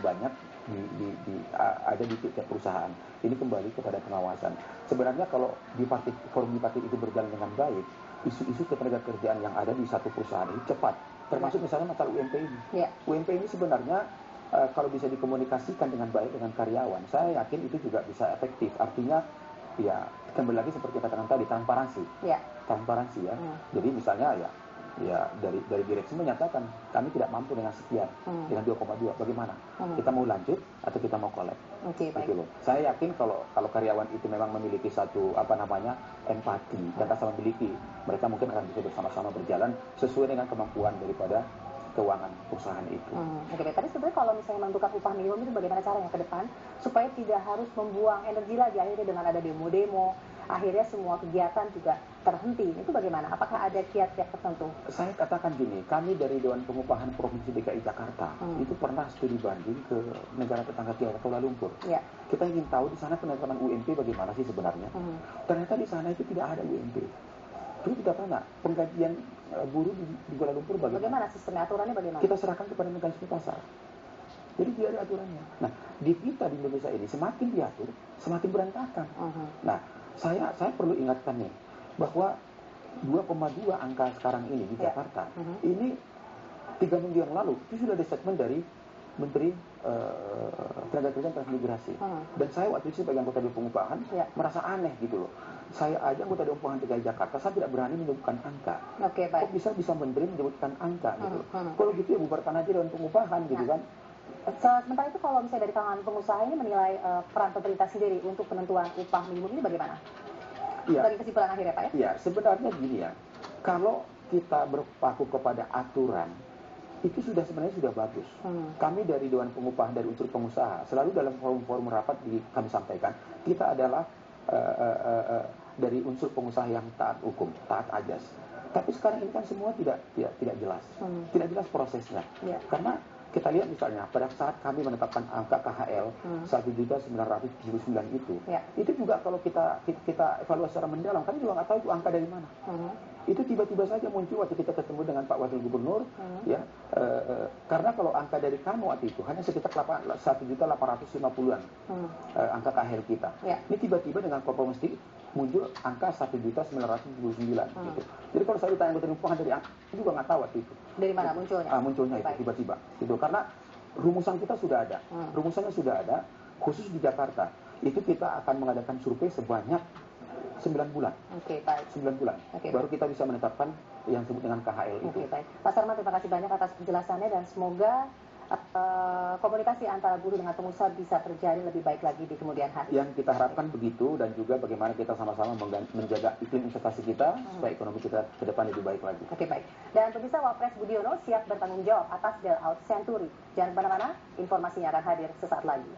banyak ada di tiap perusahaan. Ini kembali kepada pengawasan. Sebenarnya kalau forum bipartit itu berjalan dengan baik, isu-isu ketenagakerjaan yang ada di satu perusahaan ini cepat. Termasuk misalnya masalah UMP ini. UMP ini sebenarnya kalau bisa dikomunikasikan dengan baik dengan karyawan, saya yakin itu juga bisa efektif. Artinya ya kembali lagi seperti katakan tadi, transparansi. Transparansi ya. Jadi misalnya ya dari direksi menyatakan kami tidak mampu dengan sekian, dengan 2,2, bagaimana? Kita mau lanjut atau kita mau collab? Gitu loh. Saya yakin kalau karyawan itu memang memiliki satu empati dan rasa memiliki, mereka mungkin akan bisa bersama-sama berjalan sesuai dengan kemampuan daripada keuangan perusahaan itu. Tapi sebenarnya kalau misalnya menentukan upah minimum itu bagaimana caranya ke depan supaya tidak harus membuang energi lagi akhirnya dengan ada demo-demo, akhirnya semua kegiatan juga terhenti. Itu bagaimana? Apakah ada kiat-kiat tertentu? Saya katakan gini, kami dari Dewan Pengupahan Provinsi DKI Jakarta itu pernah studi banding ke negara tetangga kita, Kuala Lumpur. Kita ingin tahu di sana penerapan UMP bagaimana sih sebenarnya. Ternyata di sana itu tidak ada UMP. Terus kita tanya, penggajian buruh di Kuala Lumpur bagaimana? Sistemnya, aturannya bagaimana? Kita serahkan kepada mekanisme pasar. Jadi tidak ada aturannya. Nah, di kita di Indonesia ini semakin diatur, semakin berantakan. Nah, saya perlu ingatkan nih, bahwa 2,2 angka sekarang ini di Jakarta, ini 3 minggu yang lalu, itu sudah ada statement dari Menteri Tenaga Kerja dan Transmigrasi. Dan saya waktu itu sebagai anggota Dewan Pengupahan merasa aneh gitu loh. Saya aja anggota Dewan Pengupahan DKI Jakarta, saya tidak berani menyebutkan angka. Kok bisa Menteri menyebutkan angka gitu loh. Kalau gitu ya bubarkan aja Dewan Pengupahan gitu kan. Sementara itu kalau misalnya dari kalangan pengusaha ini menilai peran pemerintah sendiri untuk penentuan upah minimum ini bagaimana? Dari kesimpulan akhirnya Pak ya? Iya, sebenarnya gini ya, kalau kita berpaku kepada aturan, itu sebenarnya sudah bagus. Kami dari Dewan Pengupahan, dari unsur pengusaha, selalu dalam forum-forum rapat kami sampaikan, kita adalah dari unsur pengusaha yang taat hukum, taat ajas. Tapi sekarang ini kan semua tidak jelas. Tidak jelas prosesnya. Karena kita lihat misalnya pada saat kami menetapkan angka KHL 1.979 itu juga kalau kita evaluasi secara mendalam, kami juga nggak tahu itu angka dari mana. Itu tiba-tiba saja muncul waktu kita ketemu dengan Pak Wakil Gubernur, karena kalau angka dari kami waktu itu hanya sekitar 1.850-an angka KHL kita. Ini tiba-tiba dengan kompromisi muncul angka 1.979 gitu. Jadi kalau saya ditanya anggota Dewan dari angka, saya juga nggak tahu waktu itu. Dari mana munculnya? Munculnya itu tiba-tiba. Gitu. Karena rumusan kita sudah ada. Rumusannya sudah ada, khusus di Jakarta. Itu kita akan mengadakan survei sebanyak 9 bulan. 9 bulan. Baru kita bisa menetapkan yang disebut dengan KHL itu. Pak Sarman, terima kasih banyak atas penjelasannya dan semoga komunikasi antara buruh dengan pengusaha bisa terjadi lebih baik lagi di kemudian hari. Yang kita harapkan begitu, dan juga bagaimana kita sama-sama menjaga iklim investasi kita supaya ekonomi kita ke depan lebih baik lagi. Baik. Dan pemirsa, Wapres Budiono siap bertanggung jawab atas bailout Century. Jangan kemana-mana, informasinya akan hadir sesaat lagi.